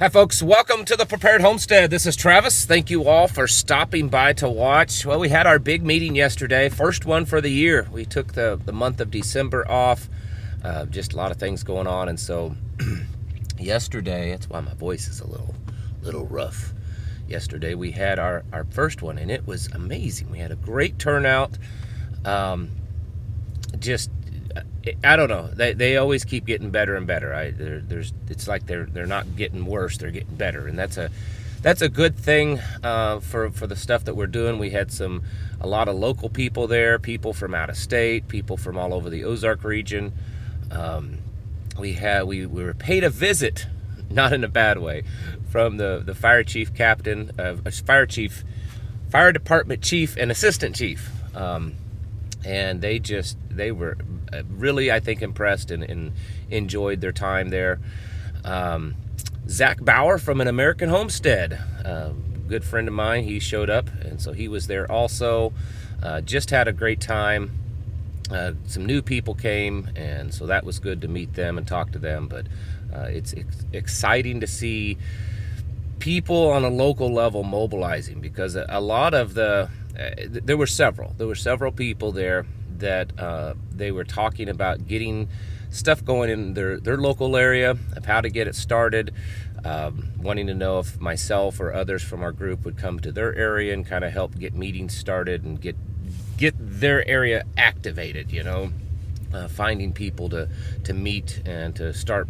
Hi folks, welcome to the Prepared Homestead. This is Travis. Thank you all for stopping by to watch. Well, we had our big meeting yesterday, first one for the year. We took the month of December off, just a lot of things going on, and so yesterday, that's why my voice is a little rough. Yesterday we had our first one, and it was amazing. We had a great turnout. I don't know. They always keep getting better and better. It's like they're not getting worse. They're getting better, and that's a good thing for the stuff that we're doing. We had a lot of local people there, people from out of state, people from all over the Ozark region. We were paid a visit, not in a bad way, from the fire chief captain, fire department chief, and assistant chief. And they were really, I think, impressed and enjoyed their time there. Zach Bauer from an American Homestead, good friend of mine, he showed up, and so he was there also. Just had a great time. Some new people came, and so that was good to meet them and talk to them. But it's exciting to see people on a local level mobilizing, because a lot of there were several people there that they were talking about getting stuff going in their local area, of how to get it started, wanting to know if myself or others from our group would come to their area and kind of help get meetings started and get their area activated, finding people to meet and to start,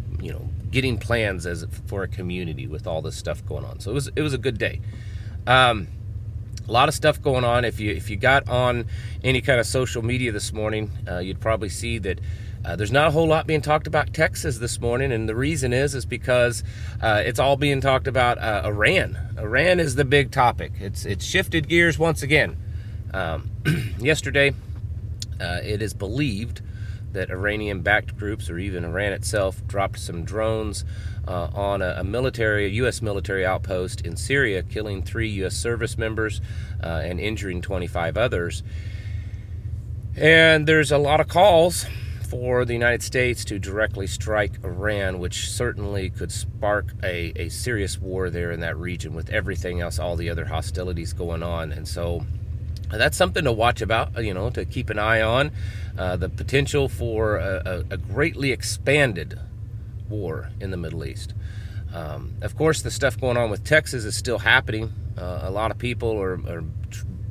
getting plans for a community with all this stuff going on. So it was a good day. A lot of stuff going on. If you got on any kind of social media this morning, you'd probably see that there's not a whole lot being talked about Texas this morning, and the reason is because it's all being talked about Iran. Iran is the big topic. It's shifted gears once again. Yesterday, it is believed that Iranian-backed groups, or even Iran itself, dropped some drones on a U.S. military outpost in Syria, killing 3 U.S. service members and injuring 25 others. And there's a lot of calls for the United States to directly strike Iran, which certainly could spark a serious war there in that region, with everything else, all the other hostilities going on. And so that's something to watch about, to keep an eye on. The potential for a greatly expanded war in the Middle East. Of course, the stuff going on with Texas is still happening. A lot of people are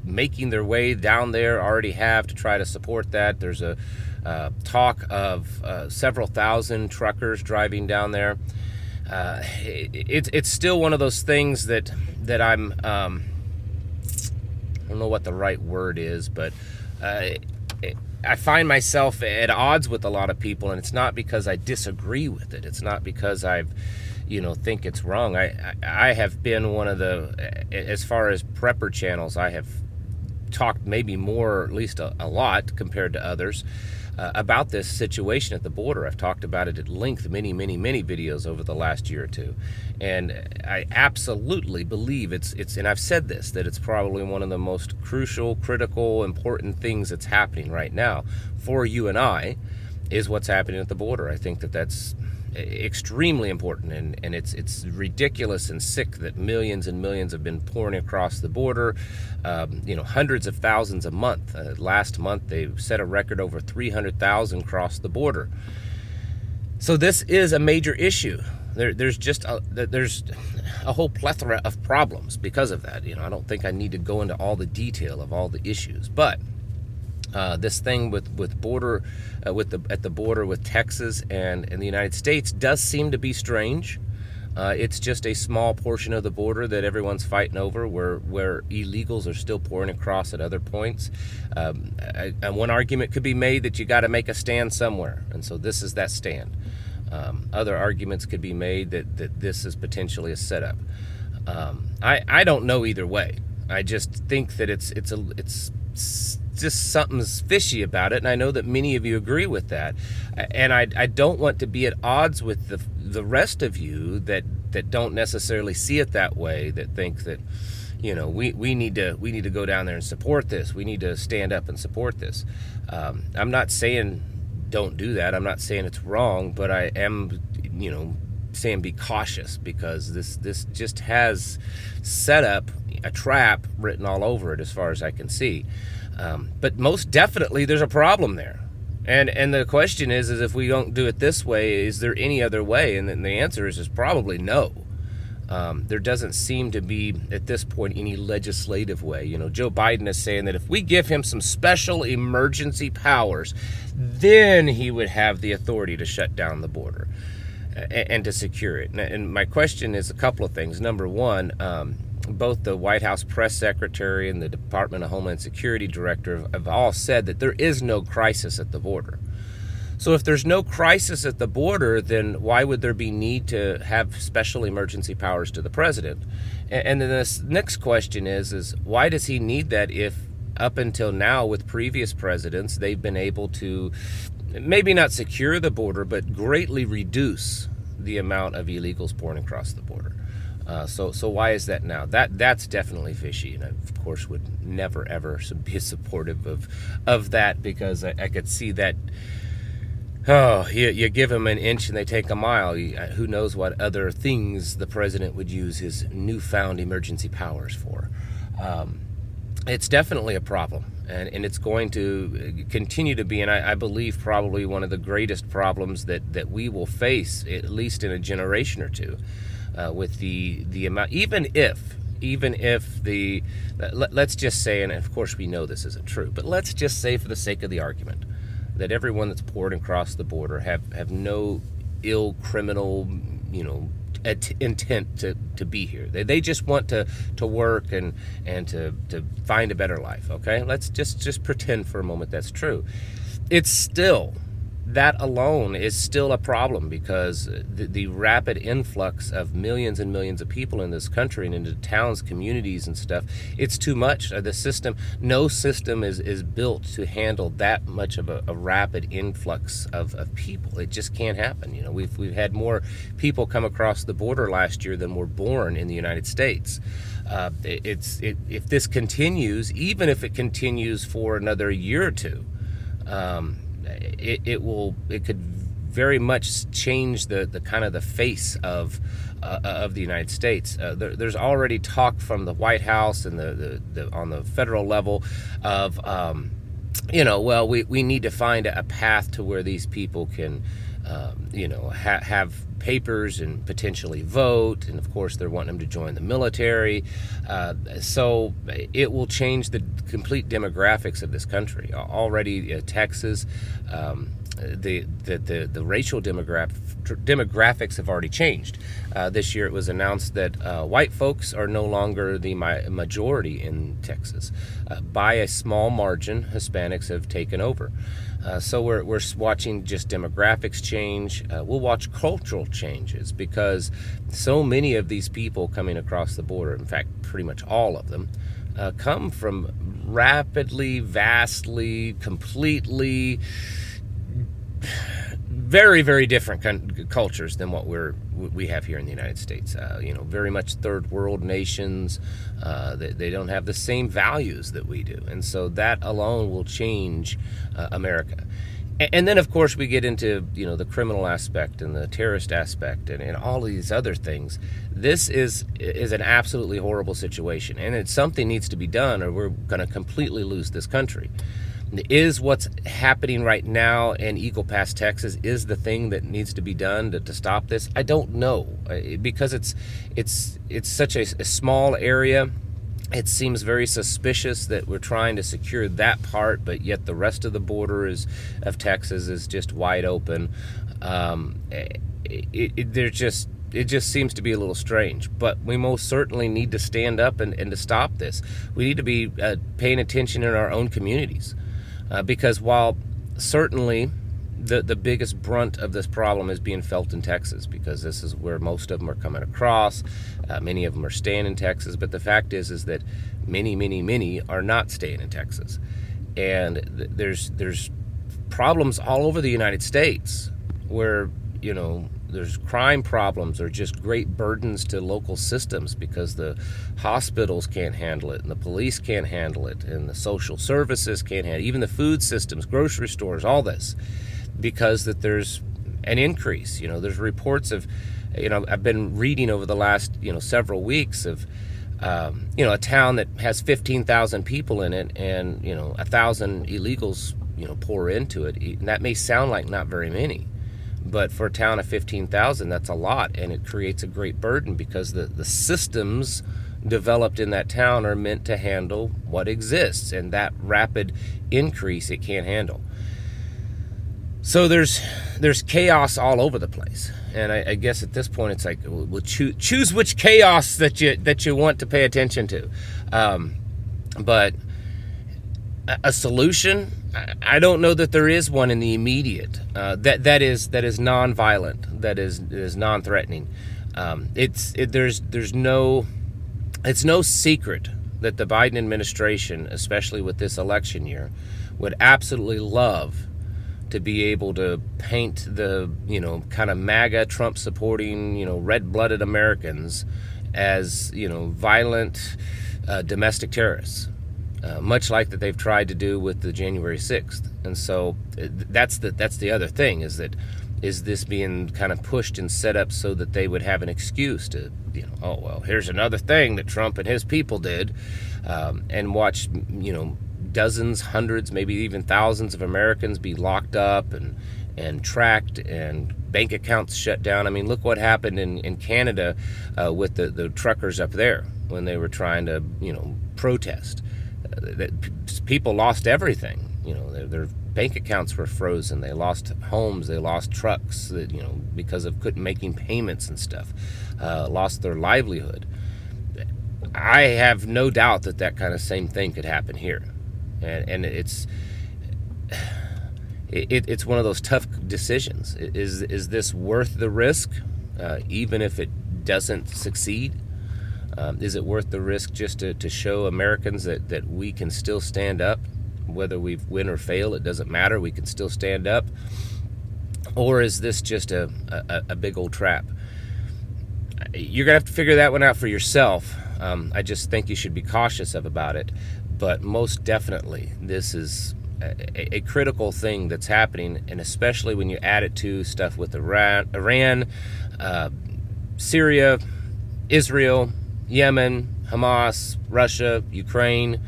making their way down there, already have, to try to support that. There's a talk of several thousand truckers driving down there. It's still one of those things that I'm... I don't know what the right word is, but I find myself at odds with a lot of people, and it's not because I disagree with it. It's not because think it's wrong. I have been one of as far as prepper channels, I have talked maybe more, or at least a lot compared to others, about this situation at the border. I've talked about it at length, many videos over the last year or two. And I absolutely believe it's and I've said this, that it's probably one of the most crucial, critical, important things that's happening right now for you and I, is what's happening at the border. I think that's extremely important, and it's ridiculous and sick that millions and millions have been pouring across the border, hundreds of thousands a month. Last month they set a record, over 300,000 crossed the border. So this is a major issue. There's a whole plethora of problems because of that. I don't think I need to go into all the detail of all the issues, but this thing with border at the border with Texas and the United States does seem to be strange. It's just a small portion of the border that everyone's fighting over, where illegals are still pouring across at other points. And one argument could be made that you got to make a stand somewhere, and so this is that stand. Other arguments could be made that this is potentially a setup. I don't know either way. I just think that it's just something's fishy about it, and I know that many of you agree with that. And I don't want to be at odds with the rest of you that don't necessarily see it that way, that think that we need to go down there and support this. We need to stand up and support this. I'm not saying don't do that. I'm not saying it's wrong, but I am saying be cautious, because this just has set up a trap written all over it as far as I can see. But most definitely there's a problem there. And the question is if we don't do it this way, is there any other way? And then the answer is probably no. There doesn't seem to be, at this point, any legislative way. You know, Joe Biden is saying that if we give him some special emergency powers, then he would have the authority to shut down the border and to secure it. And my question is a couple of things. Number one, both the White House press secretary and the Department of Homeland Security director have all said that there is no crisis at the border. So if there's no crisis at the border, then why would there be need to have special emergency powers to the president? And then this next question is why does he need that if up until now with previous presidents, they've been able to maybe not secure the border, but greatly reduce the amount of illegals pouring across the border? So why is that now? That's definitely fishy, and I, of course, would never ever be supportive of that, because I could see that. Oh, you give them an inch and they take a mile. Who knows what other things the president would use his newfound emergency powers for. It's definitely a problem, and it's going to continue to be, and I believe probably one of the greatest problems that we will face, at least in a generation or two, with the amount, even if let's just say, and of course we know this isn't true, but let's just say for the sake of the argument, that everyone that's poured across the border have no ill criminal, intent to be here. They just want to work and to find a better life. Okay, let's just pretend for a moment that's true. It's still, that alone is still a problem, because the rapid influx of millions and millions of people in this country and into towns, communities and stuff, it's too much. The system, no system is built to handle that much of a rapid influx of people. It just can't happen. You know, we've had more people come across the border last year than were born in the United States. If this continues, even if it continues for another year or two, it could very much change the kind of the face of the United States. There's already talk from the White House and the on the federal level of we need to find a path to where these people can have papers and potentially vote, and of course they're wanting them to join the military, so it will change the complete demographics of this country. Already Texas, the racial demographics have already changed. This year it was announced that white folks are no longer the majority in Texas. By a small margin, Hispanics have taken over. So we're watching just demographics change. We'll watch cultural changes, because so many of these people coming across the border, in fact, pretty much all of them, come from rapidly, vastly, completely, very, very different cultures than what we have here in the United States. Very much third world nations. They don't have the same values that we do, and so that alone will change America. And then, of course, we get into the criminal aspect and the terrorist aspect and all of these other things. This is an absolutely horrible situation, and something needs to be done, or we're going to completely lose this country. Is what's happening right now in Eagle Pass, Texas, is the thing that needs to be done to stop this? I don't know, because it's such a small area. It seems very suspicious that we're trying to secure that part, but yet the rest of the border of Texas is just wide open. It just seems to be a little strange, but we most certainly need to stand up and to stop this. We need to be paying attention in our own communities, because while certainly the biggest brunt of this problem is being felt in Texas, because this is where most of them are coming across. Many of them are staying in Texas, but the fact is that many are not staying in Texas. And there's problems all over the United States where, there's crime problems or just great burdens to local systems, because the hospitals can't handle it and the police can't handle it and the social services can't handle it, even the food systems, grocery stores, all this, because that there's an increase. There's reports of I've been reading over the last, several weeks of, a town that has 15,000 people in it, and 1,000 illegals, pour into it. And that may sound like not very many, but for a town of 15,000, that's a lot, and it creates a great burden because the systems developed in that town are meant to handle what exists, and that rapid increase it can't handle. So there's chaos all over the place, and I guess at this point it's like, well, choose which chaos that you want to pay attention to. But a solution, I don't know that there is one in the immediate that is non-violent, that is non-threatening. It's no secret that the Biden administration, especially with this election year, would absolutely love to be able to paint the, kind of MAGA Trump supporting, red-blooded Americans as, violent domestic terrorists, much like that they've tried to do with the January 6th. And so that's the other thing, is this being kind of pushed and set up so that they would have an excuse to, oh, well, here's another thing that Trump and his people did, and watch, dozens, hundreds, maybe even thousands of Americans be locked up and tracked, and bank accounts shut down. I mean, look what happened in Canada with the truckers up there when they were trying to, protest. People lost everything. Their bank accounts were frozen. They lost homes. They lost trucks, because of making payments and stuff. Lost their livelihood. I have no doubt that kind of same thing could happen here. And it's one of those tough decisions. Is this worth the risk, even if it doesn't succeed? Is it worth the risk just to show Americans that we can still stand up, whether we win or fail? It doesn't matter. We can still stand up. Or is this just a big old trap? You're gonna have to figure that one out for yourself. I just think you should be cautious about it. But most definitely, this is a critical thing that's happening, and especially when you add it to stuff with Iran, Syria, Israel, Yemen, Hamas, Russia, Ukraine,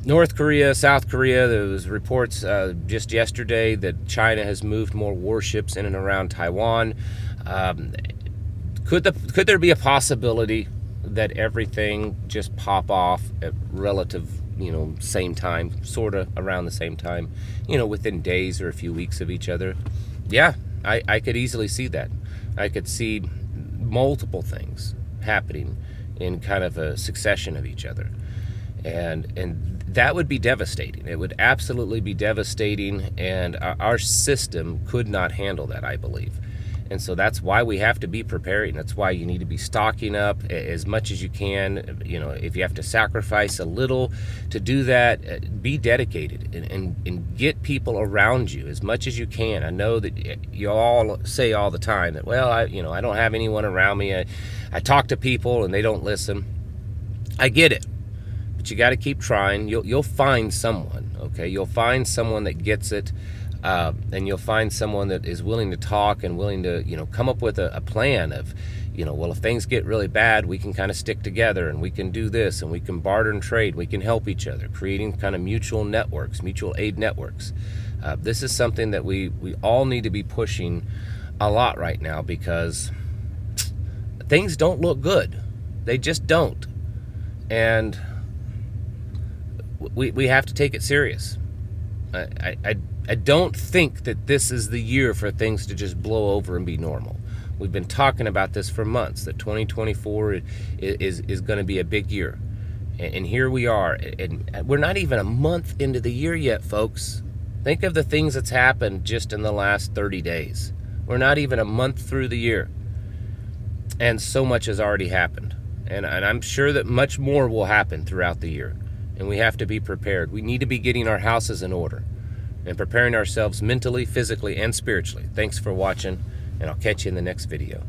North Korea, South Korea. There was reports just yesterday that China has moved more warships in and around Taiwan. Could there be a possibility that everything just pop off at relative, same time, sort of around the same time, within days or a few weeks of each other? Yeah, I could easily see that. I could see multiple things happening in kind of a succession of each other. And that would be devastating. It would absolutely be devastating, and our system could not handle that, I believe. And so that's why we have to be preparing. That's why you need to be stocking up as much as you can. If you have to sacrifice a little to do that, be dedicated and get people around you as much as you can. I know that you all say all the time that, well, I don't have anyone around me. I talk to people and they don't listen. I get it, but you got to keep trying. You'll find someone, okay? You'll find someone that gets it. And you'll find someone that is willing to talk and willing to, come up with a plan of, well, if things get really bad, we can kind of stick together and we can do this and we can barter and trade. We can help each other, creating kind of mutual networks, mutual aid networks. This is something that we all need to be pushing a lot right now, because things don't look good. They just don't. And we have to take it serious. I don't think that this is the year for things to just blow over and be normal. We've been talking about this for months, that 2024 is going to be a big year. And here we are. And we're not even a month into the year yet, folks. Think of the things that's happened just in the last 30 days. We're not even a month through the year. And so much has already happened. And I'm sure that much more will happen throughout the year. And we have to be prepared. We need to be getting our houses in order and preparing ourselves mentally, physically, and spiritually. Thanks for watching, and I'll catch you in the next video.